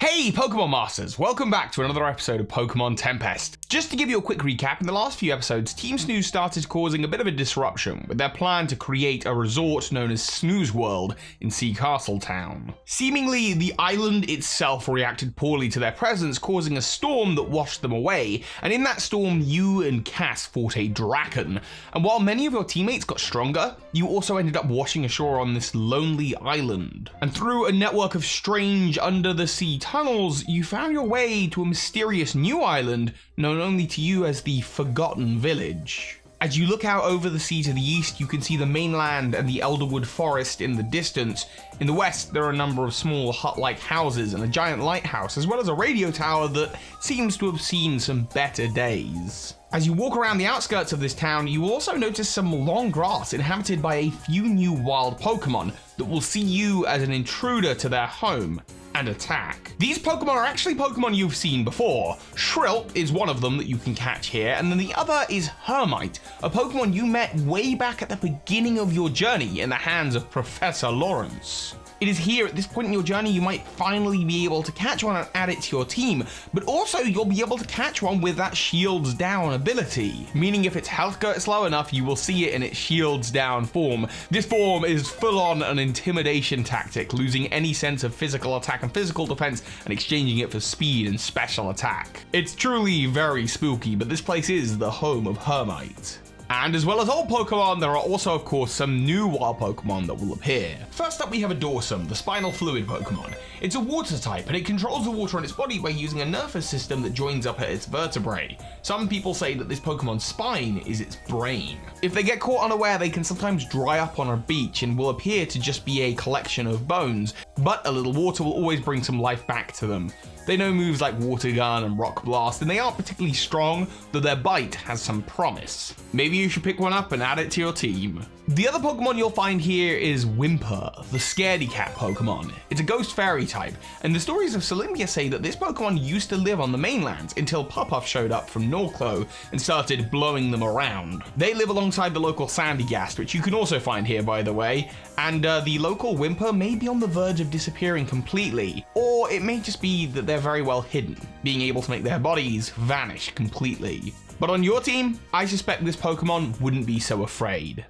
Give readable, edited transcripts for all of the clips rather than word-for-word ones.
Hey Pokemon Masters, welcome back to another episode of Pokemon Tempest. Just to give you a quick recap, in the last few episodes, Team Snooze started causing a bit of a disruption with their plan to create a resort known as Snooze World in Sea Castle Town. Seemingly, the island itself reacted poorly to their presence, causing a storm that washed them away, and in that storm, you and Cass fought a Draken. And while many of your teammates got stronger, you also ended up washing ashore on this lonely island. And through a network of strange under-the-sea tunnels, you found your way to a mysterious new island known only to you as the Forgotten Village. As you look out over the sea to the east, you can see the mainland and the Elderwood Forest in the distance. In the west, there are a number of small hut-like houses and a giant lighthouse, as well as a radio tower that seems to have seen some better days. As you walk around the outskirts of this town, you will also notice some long grass inhabited by a few new wild Pokemon that will see you as an intruder to their home and attack. These Pokemon are actually Pokemon you've seen before. Shrill is one of them that you can catch here, and then the other is Hermite, a Pokemon you met way back at the beginning of your journey in the hands of Professor Lawrence. It is here at this point in your journey you might finally be able to catch one and add it to your team, but also you'll be able to catch one with that shields down ability, meaning if its health gets low enough you will see it in its shields down form. This form is full on an intimidation tactic, losing any sense of physical attack and physical defense and exchanging it for speed and special attack. It's truly very spooky, but this place is the home of Hermite. And as well as old Pokemon, there are also of course some new wild Pokemon that will appear. First up we have a Dorsum, the spinal fluid Pokemon. It's a water type and it controls the water in its body by using a nervous system that joins up at its vertebrae. Some people say that this Pokemon's spine is its brain. If they get caught unaware, they can sometimes dry up on a beach and will appear to just be a collection of bones, but a little water will always bring some life back to them. They know moves like Water Gun and Rock Blast, and they aren't particularly strong, though their bite has some promise. Maybe you should pick one up and add it to your team. The other Pokemon you'll find here is Whimper, the Scaredy Cat Pokemon. It's a ghost fairy type, and the stories of Olympia say that this Pokemon used to live on the mainland until Puff showed up from Norclo and started blowing them around. They live alongside the local Sandygast, which you can also find here by the way, and the local Whimper may be on the verge of disappearing completely, or it may just be that they're very well hidden, being able to make their bodies vanish completely. But on your team, I suspect this Pokemon wouldn't be so afraid.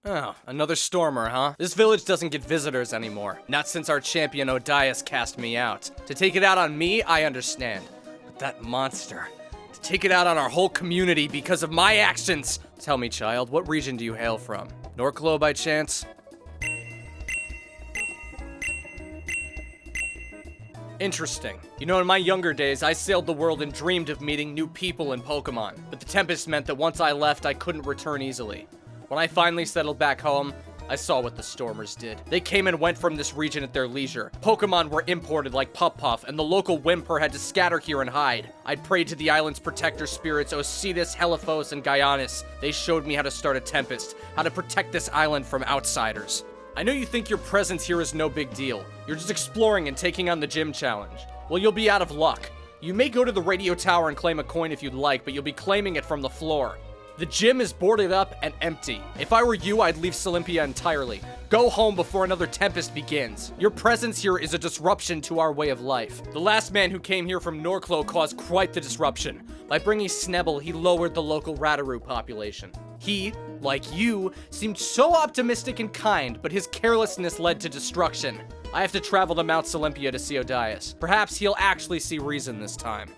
Oh, another Stormer, huh? This village doesn't get visitors anymore. Not since our champion Odias cast me out. To take it out on me, I understand. But that monster, to take it out on our whole community because of my actions! Tell me, child, what region do you hail from? Norclo by chance? Interesting. You know, in my younger days, I sailed the world and dreamed of meeting new people in Pokemon. But the Tempest meant that once I left, I couldn't return easily. When I finally settled back home, I saw what the Stormers did. They came and went from this region at their leisure. Pokemon were imported like Puff, and the local Whimper had to scatter here and hide. I prayed to the island's protector spirits, Ocetus, Heliphos, and Gaianis. They showed me how to start a Tempest, how to protect this island from outsiders. I know you think your presence here is no big deal. You're just exploring and taking on the gym challenge. Well, you'll be out of luck. You may go to the radio tower and claim a coin if you'd like, but you'll be claiming it from the floor. The gym is boarded up and empty. If I were you, I'd leave Olympia entirely. Go home before another Tempest begins. Your presence here is a disruption to our way of life. The last man who came here from Norclo caused quite the disruption. By bringing Snebel, he lowered the local Rataroo population. He, like you, seemed so optimistic and kind, but his carelessness led to destruction. I have to travel to Mount Olympia to see Odias. Perhaps he'll actually see reason this time.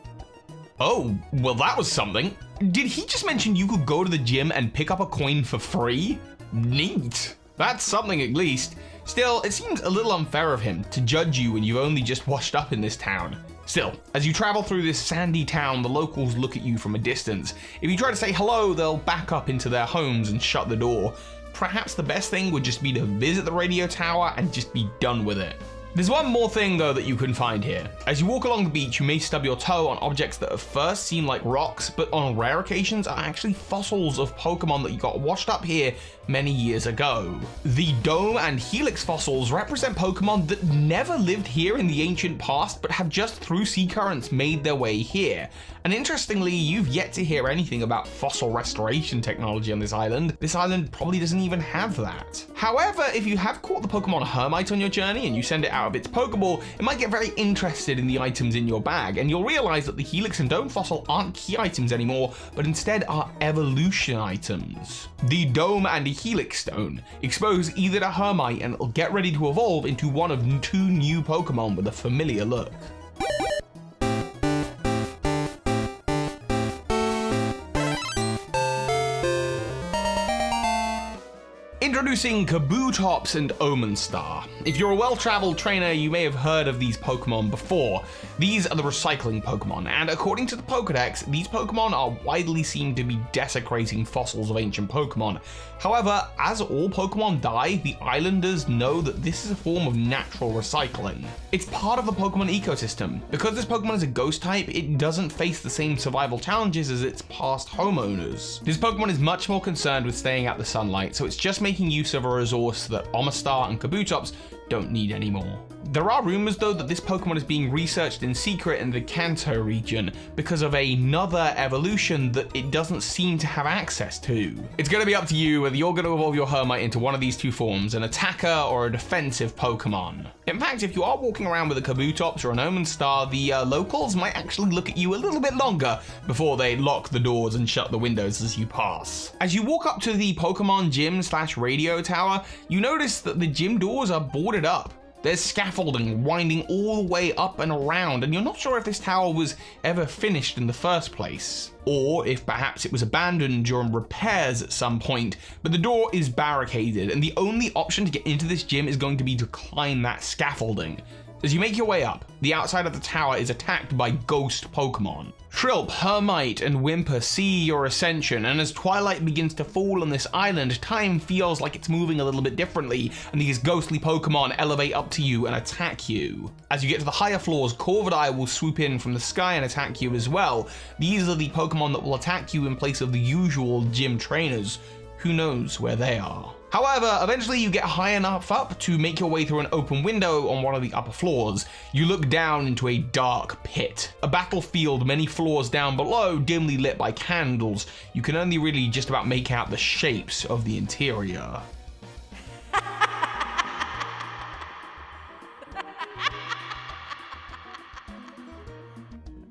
Oh, well that was something. Did he just mention you could go to the gym and pick up a coin for free? Neat. That's something at least. Still, it seems a little unfair of him to judge you when you've only just washed up in this town. Still, as you travel through this sandy town, the locals look at you from a distance. If you try to say hello, they'll back up into their homes and shut the door. Perhaps the best thing would just be to visit the radio tower and just be done with it. There's one more thing though that you can find here. As you walk along the beach, you may stub your toe on objects that at first seem like rocks, but on rare occasions are actually fossils of Pokemon that you got washed up here many years ago. The Dome and Helix fossils represent Pokemon that never lived here in the ancient past, but have just through sea currents made their way here. And interestingly, you've yet to hear anything about fossil restoration technology on this island. This island probably doesn't even have that. However, if you have caught the Pokemon Hermite on your journey and you send it out out of its Pokeball, it might get very interested in the items in your bag, and you'll realize that the Helix and Dome fossil aren't key items anymore, but instead are evolution items. The Dome and Helix Stone expose either to Hermite and it'll get ready to evolve into one of 2 new Pokemon with a familiar look. Introducing Kabutops and Omen. If you're a well-traveled trainer, you may have heard of these Pokemon before. These are the recycling Pokemon, and according to the Pokedex, these Pokemon are widely seen to be desecrating fossils of ancient Pokemon. However, as all Pokemon die, the islanders know that this is a form of natural recycling. It's part of the Pokemon ecosystem. Because this Pokemon is a ghost type, it doesn't face the same survival challenges as its past homeowners. This Pokemon is much more concerned with staying out the sunlight, so it's just making use of a resource that Omastar and Kabutops don't need anymore. There are rumors though that this Pokemon is being researched in secret in the Kanto region because of another evolution that it doesn't seem to have access to. It's going to be up to you whether you're going to evolve your Hermite into one of these 2 forms, an attacker or a defensive Pokemon. In fact, if you are walking around with a Kabutops or an Omen, the locals might actually look at you a little bit longer before they lock the doors and shut the windows as you pass. As you walk up to the Pokemon gym/radio tower, you notice that the gym doors are boarded up. There's scaffolding winding all the way up and around, and you're not sure if this tower was ever finished in the first place, or if perhaps it was abandoned during repairs at some point, but the door is barricaded, and the only option to get into this gym is going to be to climb that scaffolding. As you make your way up, the outside of the tower is attacked by ghost Pokemon. Shrilp, Hermite, and Whimper see your ascension, and as twilight begins to fall on this island, time feels like it's moving a little bit differently, and these ghostly Pokemon elevate up to you and attack you. As you get to the higher floors, Corviknight will swoop in from the sky and attack you as well. These are the Pokemon that will attack you in place of the usual gym trainers. Who knows where they are? However, eventually you get high enough up to make your way through an open window on one of the upper floors. You look down into a dark pit, a battlefield many floors down below, dimly lit by candles. You can only really just about make out the shapes of the interior.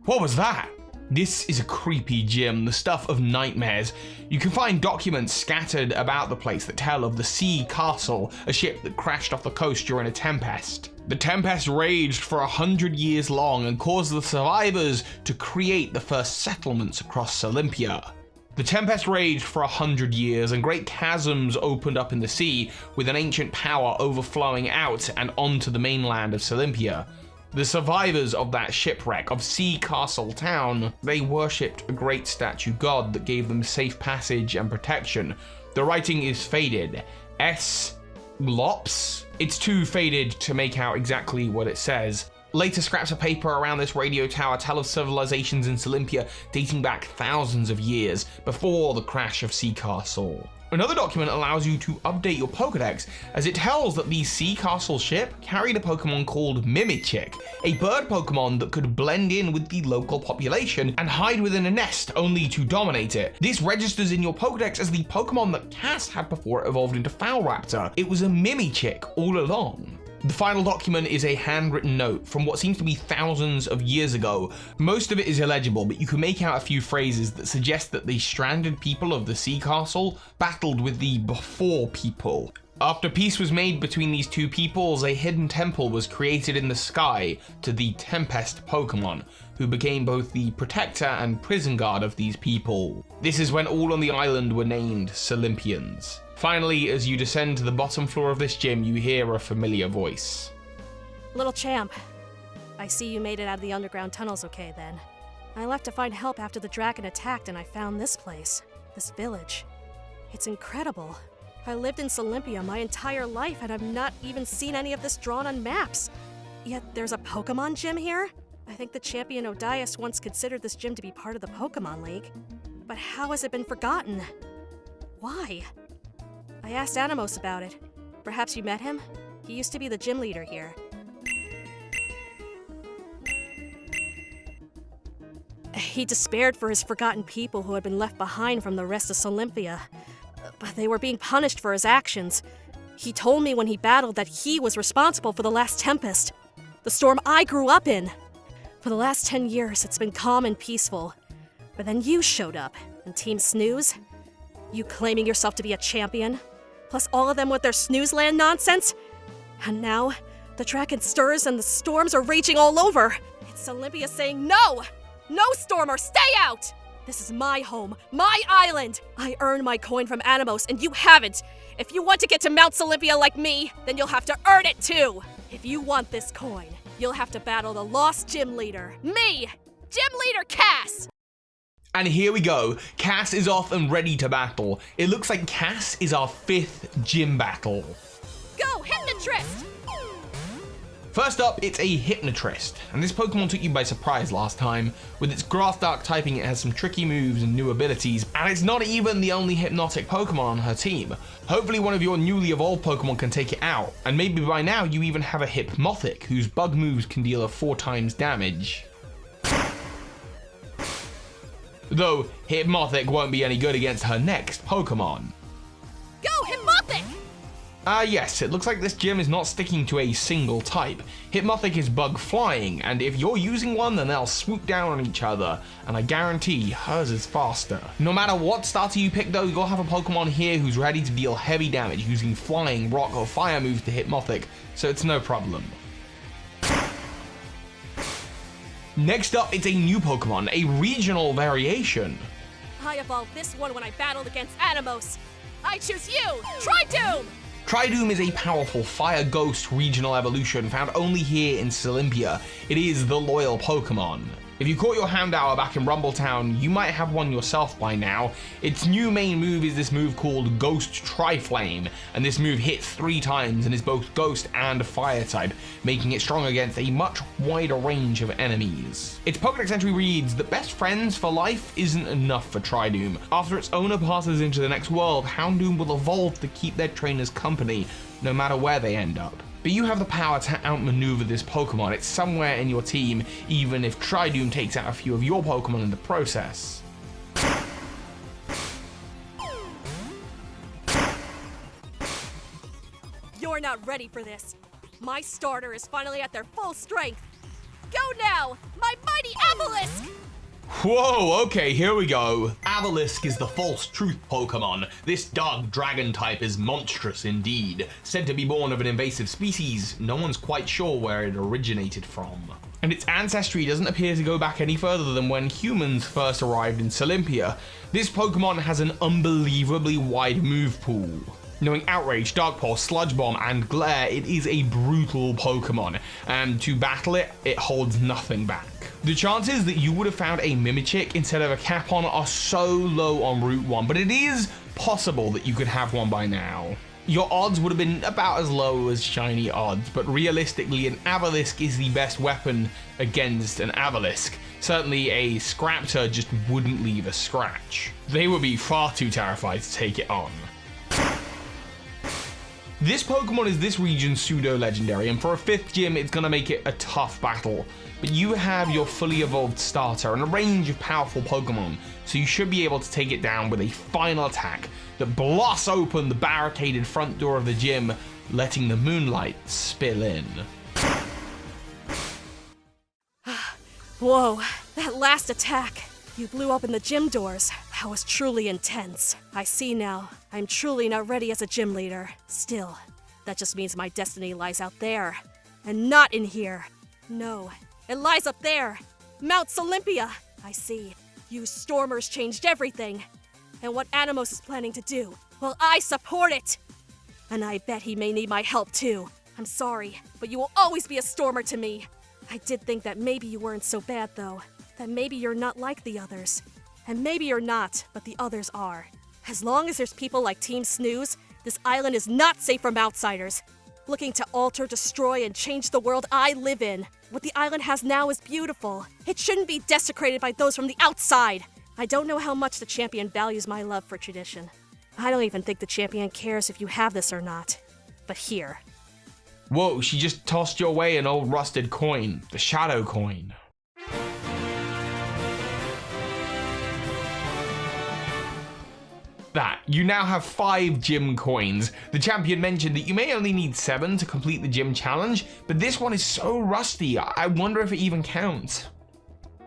What was that? This is a creepy gym, the stuff of nightmares. You can find documents scattered about the place that tell of the Sea Castle, a ship that crashed off the coast during a tempest. The tempest raged for 100 years long and caused the survivors to create the first settlements across Olympia. The tempest raged for 100 years and great chasms opened up in the sea, with an ancient power overflowing out and onto the mainland of Olympia. The survivors of that shipwreck of Sea Castle Town, they worshipped a great statue god that gave them safe passage and protection. The writing is faded. S-Lops? It's too faded to make out exactly what it says. Later scraps of paper around this radio tower tell of civilizations in Olympia dating back thousands of years before the crash of Sea Castle. Another document allows you to update your Pokedex, as it tells that the Sea Castle ship carried a Pokemon called Mimichick, a bird Pokemon that could blend in with the local population and hide within a nest only to dominate it. This registers in your Pokedex as the Pokemon that Cass had before it evolved into Foulraptor. It was a Mimichick all along. The final document is a handwritten note from what seems to be thousands of years ago. Most of it is illegible, but you can make out a few phrases that suggest that the stranded people of the Sea Castle battled with the Before people. After peace was made between these two peoples, a hidden temple was created in the sky to the Tempest Pokemon, who became both the protector and prison guard of these people. This is when all on the island were named Solympians. Finally, as you descend to the bottom floor of this gym, you hear a familiar voice. Little champ, I see you made it out of the underground tunnels okay then. I left to find help after the dragon attacked and I found this place, this village. It's incredible. I lived in Olympia my entire life and I've not even seen any of this drawn on maps. Yet there's a Pokemon gym here? I think the champion Odias once considered this gym to be part of the Pokemon League. But how has it been forgotten? Why? I asked Animos about it. Perhaps you met him? He used to be the gym leader here. He despaired for his forgotten people who had been left behind from the rest of Olympia. But they were being punished for his actions. He told me when he battled that he was responsible for the last Tempest, the storm I grew up in. For the last 10 years, it's been calm and peaceful. But then you showed up, and Team Snooze, you claiming yourself to be a champion, plus all of them with their Snooze Land nonsense. And now, the dragon stirs and the storms are raging all over. It's Olympia saying no! No, Stormer, stay out! This is my home, my island! I earned my coin from Atmos, and you haven't! If you want to get to Mount Olympia like me, then you'll have to earn it too! If you want this coin, you'll have to battle the lost gym leader, me! Gym Leader Cass! And here we go, Cass is off and ready to battle. It looks like Cass is our 5th gym battle. Go, Hypnotrist! First up, it's a Hypnotrist, and this Pokemon took you by surprise last time. With its Grass Dark typing, it has some tricky moves and new abilities, and it's not even the only hypnotic Pokemon on her team. Hopefully one of your newly evolved Pokemon can take it out, and maybe by now you even have a Hypnotic, whose bug moves can deal her 4 times damage. Though, Hypnotic won't be any good against her next Pokemon. Go, Hypnotic! Yes, it looks like this gym is not sticking to a single type. Hypnotic is bug flying, and if you're using one, then they'll swoop down on each other, and I guarantee hers is faster. No matter what starter you pick though, you'll have a Pokemon here who's ready to deal heavy damage using flying, rock, or fire moves to Hypnotic, so it's no problem. Next up, it's a new Pokemon, a regional variation. I evolved this one when I battled against Atmos. I choose you, Tridoom! Tridoom is a powerful Fire Ghost regional evolution found only here in Olympia. It is the loyal Pokemon. If you caught your Houndour back in Rumbletown, you might have one yourself by now. Its new main move is this move called Ghost Tri-Flame, and this move hits 3 times and is both Ghost and Fire type, making it strong against a much wider range of enemies. Its Pokedex entry reads that best friends for life isn't enough for Tridoom. After its owner passes into the next world, Houndoom will evolve to keep their trainers company, no matter where they end up. But you have the power to outmaneuver this Pokemon. It's somewhere in your team, even if Tridoom takes out a few of your Pokemon in the process. You're not ready for this. My starter is finally at their full strength. Go now, my mighty Obelisk! Whoa, okay, here we go. Obelisk is the false truth Pokemon. This dark dragon type is monstrous indeed. Said to be born of an invasive species, no one's quite sure where it originated from. And its ancestry doesn't appear to go back any further than when humans first arrived in Olympia. This Pokemon has an unbelievably wide move pool. Knowing Outrage, Dark Pulse, Sludge Bomb, and Glare, it is a brutal Pokemon, and to battle it, it holds nothing back. The chances that you would have found a Mimichick instead of a Capon are so low on Route 1, but it is possible that you could have one by now. Your odds would have been about as low as shiny odds, but realistically an Obelisk is the best weapon against an Obelisk. Certainly a Scraptor just wouldn't leave a scratch. They would be far too terrified to take it on. This Pokemon is this region's pseudo-legendary, and for a 5th gym, it's gonna make it a tough battle. But you have your fully evolved starter and a range of powerful Pokemon, so you should be able to take it down with a final attack that blasts open the barricaded front door of the gym, letting the moonlight spill in. Whoa, that last attack. You blew open the gym doors. That was truly intense. I see now. I'm truly not ready as a gym leader. Still, that just means my destiny lies out there, and not in here. No, it lies up there. Mount Olympia. I see. You Stormers changed everything. And what Atmos is planning to do, well, I support it. And I bet he may need my help too. I'm sorry, but you will always be a Stormer to me. I did think that maybe you weren't so bad though. That maybe you're not like the others. And maybe you're not, but the others are. As long as there's people like Team Snooze, this island is not safe from outsiders, looking to alter, destroy, and change the world I live in. What the island has now is beautiful. It shouldn't be desecrated by those from the outside. I don't know how much the champion values my love for tradition. I don't even think the champion cares if you have this or not. But here. Whoa, she just tossed your way an old rusted coin, the Shadow Coin. That You now have 5 gym coins. The champion mentioned that you may only need 7 to complete the gym challenge, but this one is so rusty, I wonder if it even counts.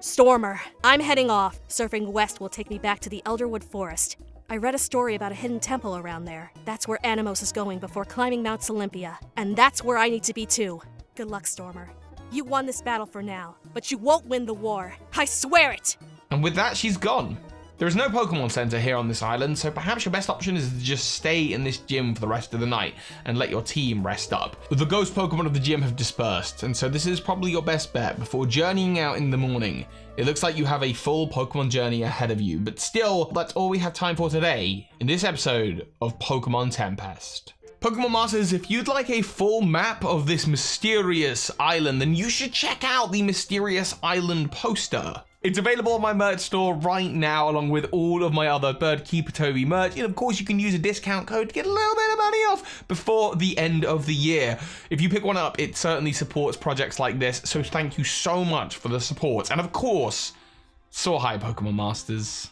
Stormer, I'm heading off. Surfing west will take me back to the Elderwood Forest. I read a story about a hidden temple around there. That's where Animos is going before climbing Mount Olympia. And that's where I need to be too. Good luck, Stormer. You won this battle for now, but you won't win the war. I swear it! And with that, she's gone. There is no Pokemon Center here on this island, so perhaps your best option is to just stay in this gym for the rest of the night and let your team rest up. The ghost Pokemon of the gym have dispersed, and so this is probably your best bet before journeying out in the morning. It looks like you have a full Pokemon journey ahead of you, but still, that's all we have time for today in this episode of Pokemon Tempest. Pokemon Masters, if you'd like a full map of this mysterious island, then you should check out the Mysterious Island poster. It's available on my merch store right now, along with all of my other Birdkeeper Toby merch. And of course, you can use a discount code to get a little bit of money off before the end of the year. If you pick one up, it certainly supports projects like this. So thank you so much for the support. And of course, so hi, Pokemon Masters.